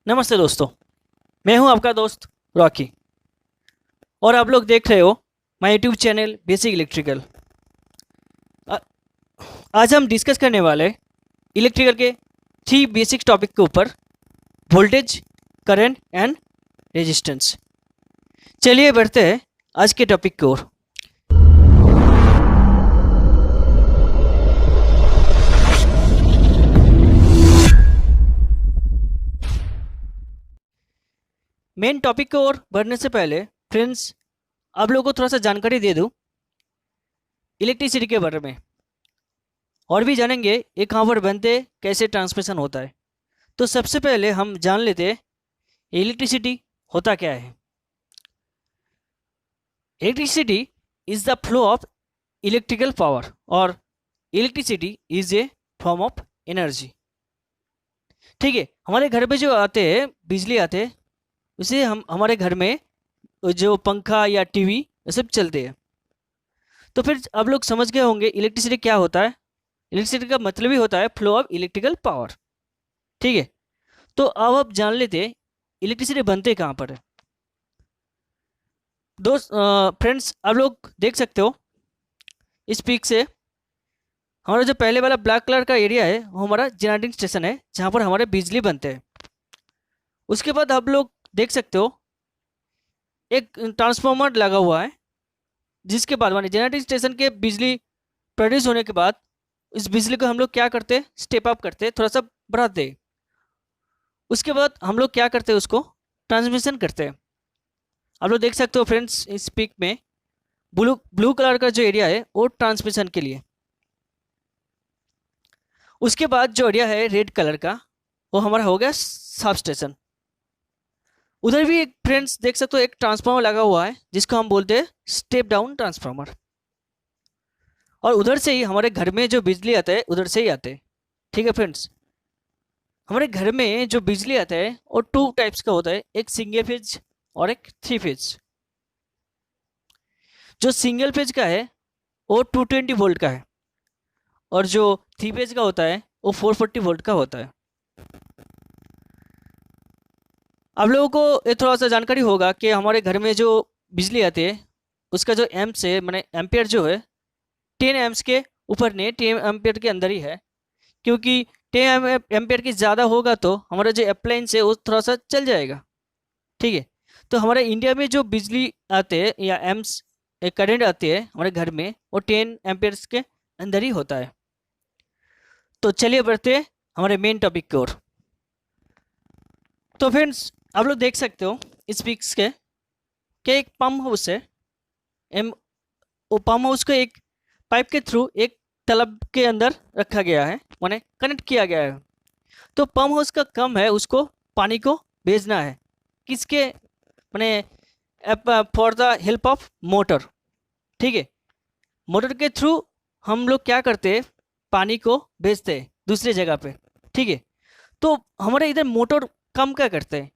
नमस्ते दोस्तों। मैं हूं आपका दोस्त रॉकी और आप लोग देख रहे हो my YouTube channel basic electrical. आ- आज हम डिस्कस करने वाले इलेक्ट्रिकल के 3 बेसिक टॉपिक के ऊपर, वोल्टेज, करंट एंड रेजिस्टेंस। चलिए बढ़ते हैं आज के टॉपिक की ओर। मेन टॉपिक की ओर बढ़ने से पहले फ्रेंड्स, आप लोगों को थोड़ा सा जानकारी दे दूं इलेक्ट्रिसिटी के बारे में, और भी जानेंगे ये कहाँ पर बनते, कैसे ट्रांसमिशन होता है। तो सबसे पहले हम जान लेते हैं इलेक्ट्रिसिटी होता क्या है। Electricity is the flow of electrical power और electricity is a form of energy. ठीक है, हमारे घर पे जो आते हैं बिजली आते हैं, उसे हम हमारे घर में जो पंखा या टीवी ये सब चलते हैं। तो फिर आप लोग समझ गए होंगे इलेक्ट्रिसिटी क्या होता है। इलेक्ट्रिसिटी का मतलब ही होता है फ्लो ऑफ इलेक्ट्रिकल पावर। ठीक है, तो अब आप जान लेते हैं इलेक्ट्रिसिटी बनते कहाँ पर है। दोस्त फ्रेंड्स, आप लोग देख सकते हो इस पिक से हमारा जो पहले वाला ब्लैक कलर का एरिया है वो हमारा जनरेटिंग स्टेशन है, जहाँ पर हमारे बिजली बनते हैं। उसके बाद आप लोग देख सकते हो एक ट्रांसफार्मर लगा हुआ है, जिसके बाद माने जनरेटिंग स्टेशन के बिजली प्रोड्यूस होने के बाद इस बिजली को हम लोग क्या करते हैं, स्टेप अप करते हैं, थोड़ा सा बढ़ाते हैं। उसके बाद हम लोग क्या करते हैं, उसको ट्रांसमिशन करते हैं। आप लोग देख सकते हो फ्रेंड्स इस पिक में ब्लू ब्लू कलर का जो एरिया है वो ट्रांसमिशन के लिए। उसके बाद जो एरिया है रेड कलर का वो हमारा हो गया सब स्टेशन। उधर भी एक फ्रेंड्स देख सकते हो एक ट्रांसफार्मर लगा हुआ है, जिसको हम बोलते हैं स्टेप डाउन ट्रांसफार्मर। और उधर से ही हमारे घर में जो बिजली आता है उधर से ही आते हैं। ठीक है फ्रेंड्स, हमारे घर में जो बिजली आता है वो 2 टाइप्स का होता है, एक सिंगल फेज और एक 3 फेज। जो सिंगल फेज का है वो 220 वोल्ट का है, और जो 3 फेज का होता है वो 440 वोल्ट का होता है। आप लोगों को ये थोड़ा सा जानकारी होगा कि हमारे घर में जो बिजली आती है उसका जो एम्प्स है, मैंने एम्पियर जो है 10 एम्प्स के ऊपर नहीं, 10 एम्पियर के अंदर ही है। क्योंकि 10 एम्पियर की ज़्यादा होगा तो हमारा जो अप्लायंस है वो थोड़ा सा चल जाएगा। ठीक है, तो हमारे इंडिया में जो बिजली आते हैं या एम्प्स करंट आते हैं हमारे घर में वो 10 एम्पियर्स के अंदर ही होता है। तो चलिए बढ़ते हैं हमारे मेन टॉपिक की ओर। तो फ्रेंड्स, आप लोग देख सकते हो इस पिक्स के कि एक पंप हाउस है। एम वो पंप हाउस को एक पाइप के थ्रू एक तालाब के अंदर रखा गया है, माने कनेक्ट किया गया है। तो पंप हाउस का काम है उसको पानी को भेजना है, किसके माने for the help of motor. ठीक है, मोटर के थ्रू हम लोग क्या करते हैं, पानी को भेजते हैं दूसरी जगह पे। ठीक है, तो हमारे इधर मोटर काम क्या करते हैं,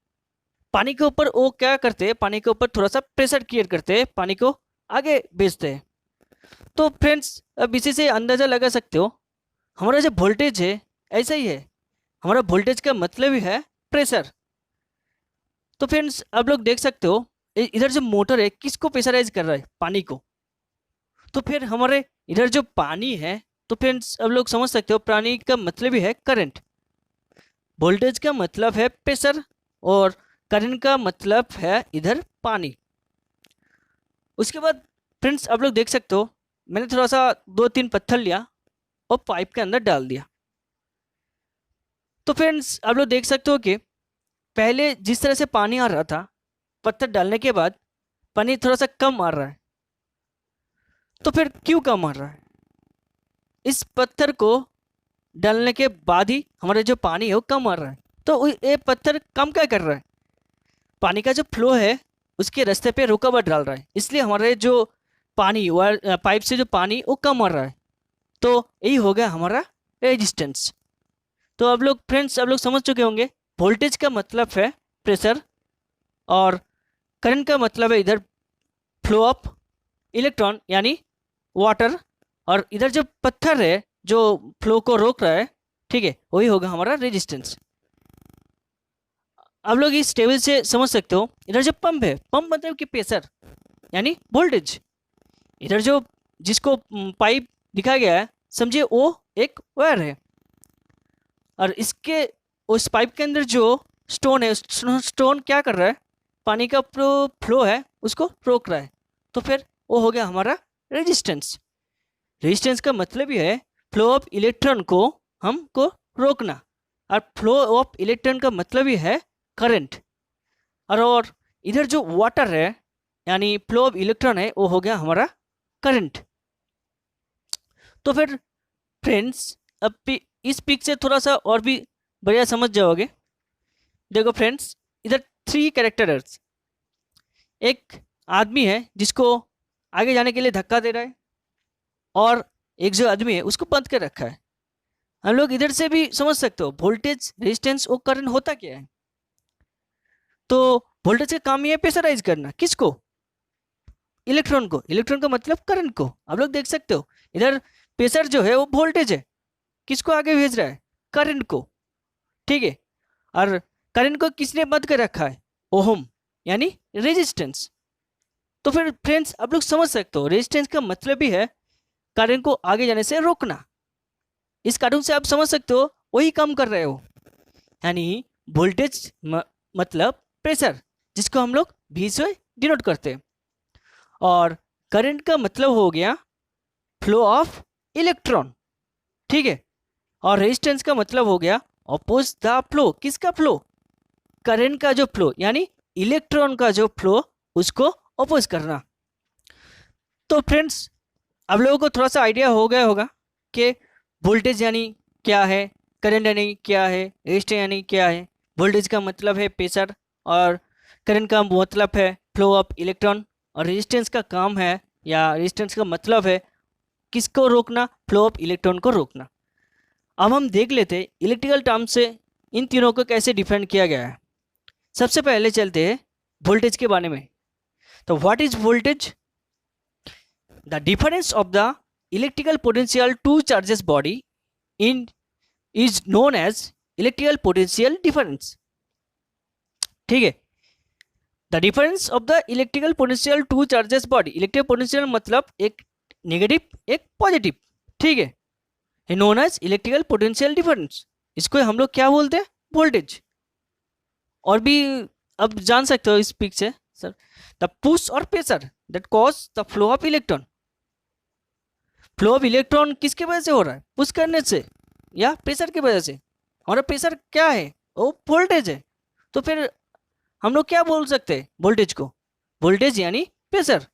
पानी के ऊपर वो क्या करते हैं, पानी के ऊपर थोड़ा सा प्रेशर क्रिएट करते हैं, पानी को आगे भेजते हैं। तो फ्रेंड्स, अब इसी से अंदाज़ा लगा सकते हो हमारा जो वोल्टेज है ऐसा ही है। हमारा वोल्टेज का मतलब ही है प्रेशर। तो फ्रेंड्स, आप लोग देख सकते हो इधर जो मोटर है किसको प्रेशराइज कर रहा है, पानी को। तो फिर हमारे इधर जो पानी है, तो फ्रेंड्स आप लोग समझ सकते हो पानी का मतलब ही है करंट, वोल्टेज का मतलब है प्रेशर, और करंट का मतलब है इधर पानी। उसके बाद फ्रेंड्स आप लोग देख सकते हो मैंने थोड़ा सा 2-3 पत्थर लिया और पाइप के अंदर डाल दिया। तो फ्रेंड्स आप लोग देख सकते हो कि पहले जिस तरह से पानी आ रहा था, पत्थर डालने के बाद पानी थोड़ा सा कम आ रहा है। तो फिर क्यों कम आ रहा है, इस पत्थर को डालने के बाद ही हमारा जो पानी है वो कम आ रहा है। तो ये पत्थर कम क्या कर रहा है, पानी का जो फ्लो है उसके रास्ते पे रुकावट डाल रहा है, इसलिए हमारे जो पानी पाइप से जो पानी वो कम आ रहा है। तो यही हो गया हमारा रेजिस्टेंस। तो अब लोग फ्रेंड्स आप लोग समझ चुके होंगे वोल्टेज का मतलब है प्रेशर, और करंट का मतलब है इधर फ्लो ऑफ इलेक्ट्रॉन यानी वाटर, और इधर जो पत्थर है जो फ्लो को रोक रहा है, ठीक है, वही होगा हमारा रेजिस्टेंस। आप लोग इस टेबल से समझ सकते हो, इधर जो पंप है, पंप मतलब कि प्रेशर यानी वोल्टेज। इधर जो जिसको पाइप दिखाया गया है, समझिए वो एक वायर है, और इसके उस पाइप के अंदर जो स्टोन है, स्टोन क्या कर रहा है, पानी का फ्लो है उसको रोक रहा है। तो फिर वो हो गया हमारा रेजिस्टेंस। रेजिस्टेंस का मतलब ही है फ्लो ऑफ इलेक्ट्रॉन को हमको रोकना, और फ्लो ऑफ इलेक्ट्रॉन का मतलब ही है करंट। और इधर जो वाटर है यानी फ्लो ऑफ इलेक्ट्रॉन है, वो हो गया हमारा करंट। तो फिर फ्रेंड्स, अब इस पिक से थोड़ा सा और भी बढ़िया समझ जाओगे। देखो फ्रेंड्स, इधर 3 कैरेक्टर्स, एक आदमी है जिसको आगे जाने के लिए धक्का दे रहा है, और एक जो आदमी है उसको बंद कर रखा है। हम लोग इधर से भी समझ सकते हो वोल्टेज, रेजिस्टेंस और करंट होता क्या है। तो वोल्टेज का काम ही है प्रेशराइज करना, किसको, इलेक्ट्रॉन को। इलेक्ट्रॉन का मतलब करंट को। आप लोग देख सकते हो इधर प्रेशर जो है वो वोल्टेज है, किसको आगे भेज रहा है, करंट को, ठीक है। और करंट को किसने बंद कर रखा है, ओहम यानी रेजिस्टेंस। तो फिर फ्रेंड्स आप लोग समझ सकते हो रेजिस्टेंस का मतलब भी है करंट को आगे जाने से रोकना। इस कार्टून से आप समझ सकते हो वही काम कर रहे हो, यानी वोल्टेज मतलब प्रेशर, जिसको हम लोग V से डिनोट करते हैं, और करंट का मतलब हो गया फ्लो ऑफ इलेक्ट्रॉन, ठीक है। और रेजिस्टेंस का मतलब हो गया अपोज द फ्लो, किसका फ्लो, करंट का जो फ्लो यानी इलेक्ट्रॉन का जो फ्लो, उसको अपोज करना। तो फ्रेंड्स आप लोगों को थोड़ा सा आइडिया हो गया होगा कि वोल्टेज यानी क्या है, करंट यानी क्या है, रेजिस्टेंस यानी क्या है। वोल्टेज का मतलब है प्रेशर, और करंट का मतलब है फ्लो ऑफ इलेक्ट्रॉन, और रेजिस्टेंस का काम है या रेजिस्टेंस का मतलब है किसको रोकना, फ्लो ऑफ इलेक्ट्रॉन को रोकना। अब हम देख लेते हैं इलेक्ट्रिकल टर्म से इन तीनों को कैसे डिफाइन किया गया है। सबसे पहले चलते हैं वोल्टेज के बारे में। तो what is voltage? The difference of the electrical potential two charges body in is known as electrical potential difference, ठीक है। The difference of the electrical potential two charges body, electrical potential मतलब एक negative एक positive, ठीक है, known as electrical potential difference. इसको हम लोग क्या बोलते हैं, वोल्टेज। और भी अब जान सकते हो इस पिक से सर, द पुश और pressure that cause the flow of electron. Flow of electron किसके वजह से हो रहा है, पुश करने से या प्रेशर की वजह से। हमारा प्रेशर क्या है, वो वोल्टेज है। तो फिर हम लोग क्या बोल सकते हैं वोल्टेज को, वोल्टेज यानी प्रेशर।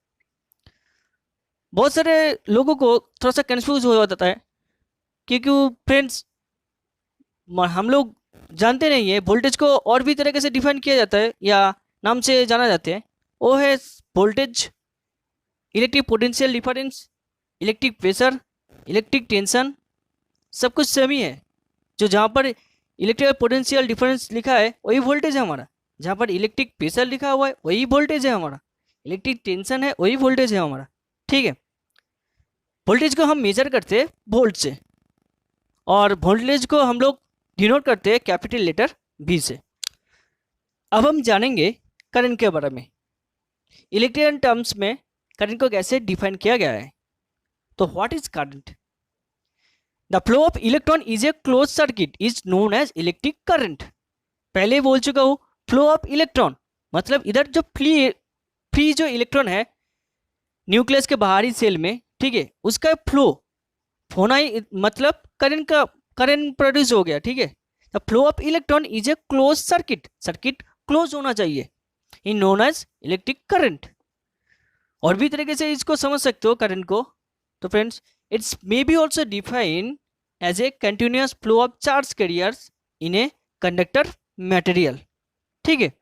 बहुत सारे लोगों को थोड़ा सा कंफ्यूज हो जाता है, क्योंकि फ्रेंड्स हम लोग जानते नहीं है वोल्टेज को और भी तरीके से डिफाइन किया जाता है या नाम से जाना जाते हैं। वो है voltage, electric potential difference, electric pressure, electric tension, सब कुछ सेम ही है। जो जहाँ पर इलेक्ट्रिकल पोटेंशियल डिफरेंस लिखा है वही वोल्टेज है हमारा, जहाँ पर इलेक्ट्रिक प्रेशर लिखा हुआ है वही वोल्टेज है हमारा, इलेक्ट्रिक टेंशन है वही वोल्टेज है हमारा, ठीक है। वोल्टेज को हम मेजर करते हैं वोल्ट से, और वोल्टेज को हम लोग डिनोट करते हैं कैपिटल लेटर V से। अब हम जानेंगे करंट के बारे में। इलेक्ट्रिकल टर्म्स में करंट को कैसे डिफाइन किया गया है। तो what is current? The flow of electron is a close circuit is known as electric current. पहले बोल चुका हूँ, फ्लो ऑफ इलेक्ट्रॉन मतलब इधर जो फ्री जो इलेक्ट्रॉन है न्यूक्लियस के बाहरी सेल में, ठीक है, उसका फ्लो होना ही मतलब करंट प्रोड्यूस हो गया, ठीक है। The flow of electron is a close circuit, circuit close होना चाहिए, in known as electric current. और भी तरीके से इसको समझ सकते हो करंट को। तो friends it's may be also define as a continuous flow of charge carriers in a conductor material, ठीक है।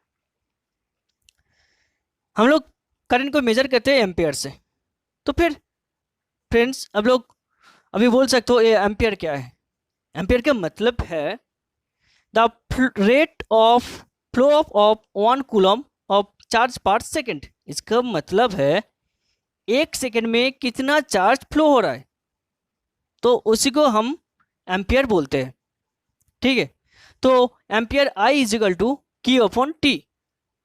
हम लोग करंट को मेजर करते हैं एम्पियर से। तो फिर फ्रेंड्स अब लोग अभी बोल सकते हो ये एम्पियर क्या है। एम्पियर का मतलब है the rate of flow of 1 coulomb of charge पर सेकेंड। इसका मतलब है 1 सेकेंड में कितना चार्ज फ्लो हो रहा है, तो उसी को हम एम्पियर बोलते हैं, ठीक है। तो ampere I is equal to Q upon T,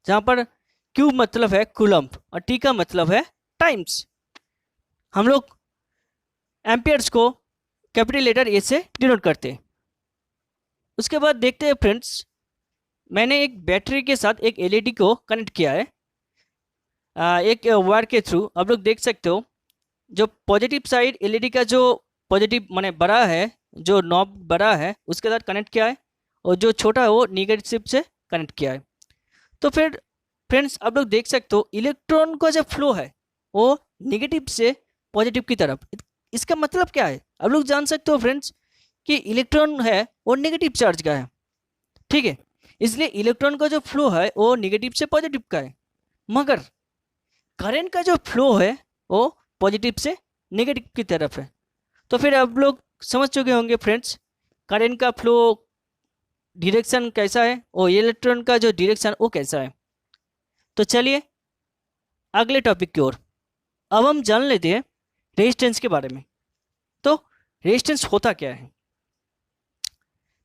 जहाँ पर Q मतलब है कूलम्ब और T का मतलब है टाइम्स। हम लोग एम्पियर्स को कैपिटल लेटर ए से डिनोट करते हैं। उसके बाद देखते हैं फ्रेंड्स, मैंने एक बैटरी के साथ एक एलईडी को कनेक्ट किया है एक वायर के थ्रू। आप लोग देख सकते हो जो पॉजिटिव साइड एलईडी का जो पॉजिटिव माने बड़ा है, जो नॉब बड़ा है उसके साथ कनेक्ट किया है और जो छोटा है वो निगेटिव से कनेक्ट किया है। तो फिर फ्रेंड्स आप लोग देख सकते हो इलेक्ट्रॉन का जो फ्लो है वो निगेटिव से पॉजिटिव की तरफ। इसका मतलब क्या है आप लोग जान सकते हो फ्रेंड्स कि इलेक्ट्रॉन है वो नेगेटिव चार्ज का है, ठीक है, इसलिए इलेक्ट्रॉन का जो फ्लो है वो नेगेटिव से पॉजिटिव का है, मगर करंट का जो फ्लो है वो पॉजिटिव से नेगेटिव की तरफ है। तो फिर आप लोग समझ चुके होंगे फ्रेंड्स करंट का फ्लो डायरेक्शन कैसा है और इलेक्ट्रॉन का जो डायरेक्शन वो कैसा है। तो चलिए अगले टॉपिक की ओर। अब हम जान लेते हैं रेजिस्टेंस के बारे में। तो रेजिस्टेंस होता क्या है?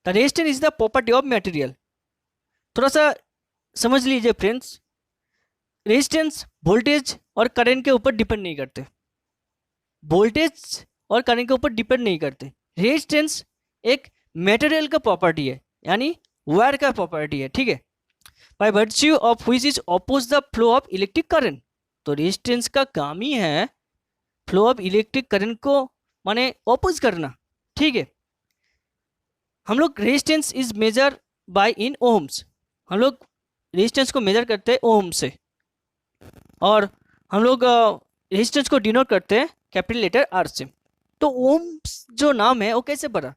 The resistance is the property of material. थोड़ा सा समझ लीजिए फ्रेंड्स, रेजिस्टेंस वोल्टेज और करंट के ऊपर डिपेंड नहीं करते, वोल्टेज और करंट के ऊपर डिपेंड नहीं करते। रेजिस्टेंस एक मटेरियल का प्रॉपर्टी है, यानी वायर का प्रॉपर्टी है, ठीक है, by virtue of which is oppose the flow of electric current. तो रेजिस्टेंस का काम ही है फ्लो ऑफ इलेक्ट्रिक करंट को माने ऑपोज करना, ठीक है। हम लोग resistance is measure by in ohms, हम लोग रेजिस्टेंस को मेजर करते हैं ओम से, और हम लोग रेजिस्टेंस को डिनोट करते हैं कैपिटल लेटर आर से। तो ओम्स जो नाम है वो कैसे पड़ा?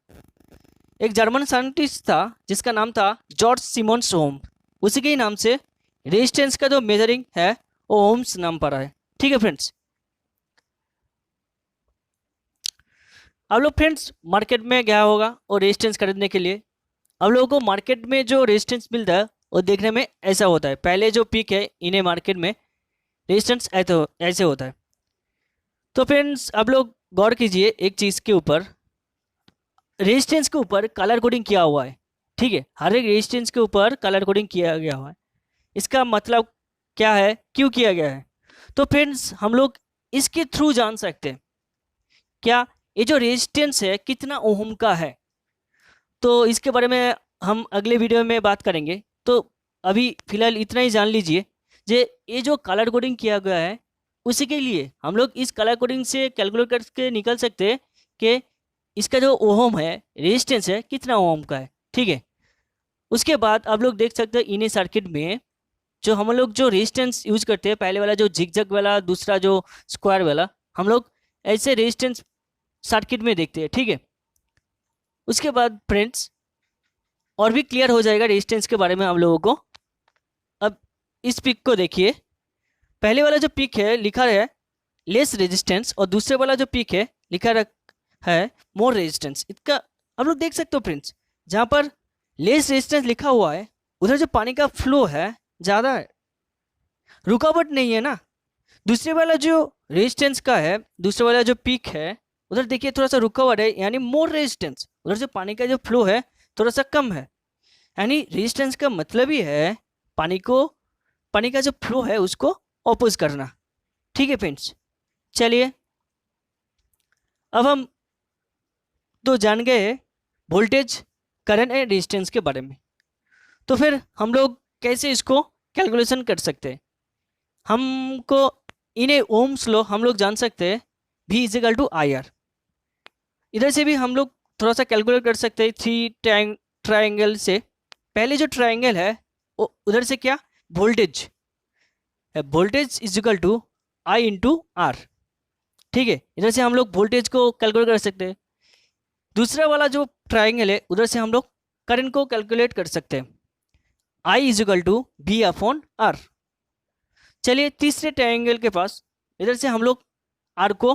एक जर्मन साइंटिस्ट था जिसका नाम था जॉर्ज सिमोन्स ओम, उसी के ही नाम से रेजिस्टेंस का जो मेजरिंग है वो ओम्स नाम पड़ा है, ठीक है फ्रेंड्स। आप लोग फ्रेंड्स मार्केट में गया होगा और रेजिस्टेंस खरीदने के लिए, आप लोगों को मार्केट में जो रेजिस्टेंस मिलता है वो देखने में ऐसा होता है। पहले जो पीक है इन्हें मार्केट में रेजिस्टेंस ऐसे होता है। तो फ्रेंड्स आप लोग गौर कीजिए एक चीज़ के ऊपर, रेजिस्टेंस के ऊपर कलर कोडिंग किया हुआ है, ठीक है, हर एक रेजिस्टेंस के ऊपर कलर कोडिंग किया गया हुआ है। इसका मतलब क्या है, क्यों किया गया है? तो फ्रेंड्स हम लोग इसके थ्रू जान सकते हैं क्या ये जो रेजिस्टेंस है कितना ओम का है। तो इसके बारे में हम अगले वीडियो में बात करेंगे। तो अभी फिलहाल इतना ही जान लीजिए जे ये जो कलर कोडिंग किया गया है उसी के लिए हम लोग इस कलर कोडिंग से कैलकुलेट करके निकल सकते हैं कि इसका जो ओम है रेजिस्टेंस है कितना ओम का है, ठीक है। उसके बाद आप लोग देख सकते हैं इन सर्किट में जो हम लोग जो रेजिस्टेंस यूज करते हैं, पहले वाला जो जिगजैग वाला, दूसरा जो स्क्वायर वाला, हम लोग ऐसे रेजिस्टेंस सर्किट में देखते हैं, ठीक है। उसके बाद फ्रेंड्स और भी क्लियर हो जाएगा रेजिस्टेंस के बारे में हम लोगों को। अब इस पिक को देखिए, पहले वाला जो पिक है लिखा है लेस रेजिस्टेंस और दूसरे वाला जो पिक है लिखा है मोर रेजिस्टेंस। इसका हम लोग देख सकते हो फ्रेंड्स, जहाँ पर लेस रेजिस्टेंस लिखा हुआ है उधर जो पानी का फ्लो है ज़्यादा है, रुकावट नहीं है ना। दूसरे वाला जो रेजिस्टेंस का है, दूसरे वाला जो पिक है उधर देखिए थोड़ा सा रुकावट है, यानी मोर रेजिस्टेंस, उधर जो पानी का जो फ्लो है थोड़ा सा कम है। यानी रेजिस्टेंस का मतलब ही है पानी का जो फ्लो है उसको ऑपोज करना, ठीक है फ्रेंड्स। चलिए अब हम तो जान गए वोल्टेज, करंट एंड रेजिस्टेंस के बारे में। तो फिर हम लोग कैसे इसको कैलकुलेशन कर सकते हैं? हमको इन्हें ओम्स लो हम लोग जान सकते हैं V इजिकल टू IR। इधर से भी हम लोग थोड़ा सा कैलकुलेट कर सकते हैं थ्री ट्रायंगल से। पहले जो ट्रायंगल है वो उधर से क्या, voltage is equal to I into R, ठीक है। इधर से हम लोग वोल्टेज को कैलकुलेट कर सकते हैं। दूसरा वाला जो ट्रायंगल है उधर से हम लोग करंट को कैलकुलेट कर सकते हैं, I is equal to V upon R। चलिए तीसरे ट्रायंगल के पास इधर से हम लोग R को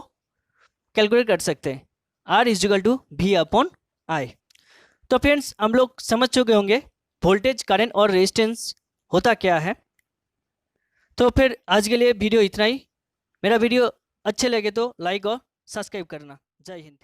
कैलकुलेट कर सकते हैं, R is equal to V upon I। तो फ्रेंड्स हम लोग समझ चुके होंगे वोल्टेज, करंट और रेजिस्टेंस होता क्या है। तो फिर आज के लिए वीडियो इतना ही। मेरा वीडियो अच्छे लगे तो लाइक और सब्सक्राइब करना। जय हिंद।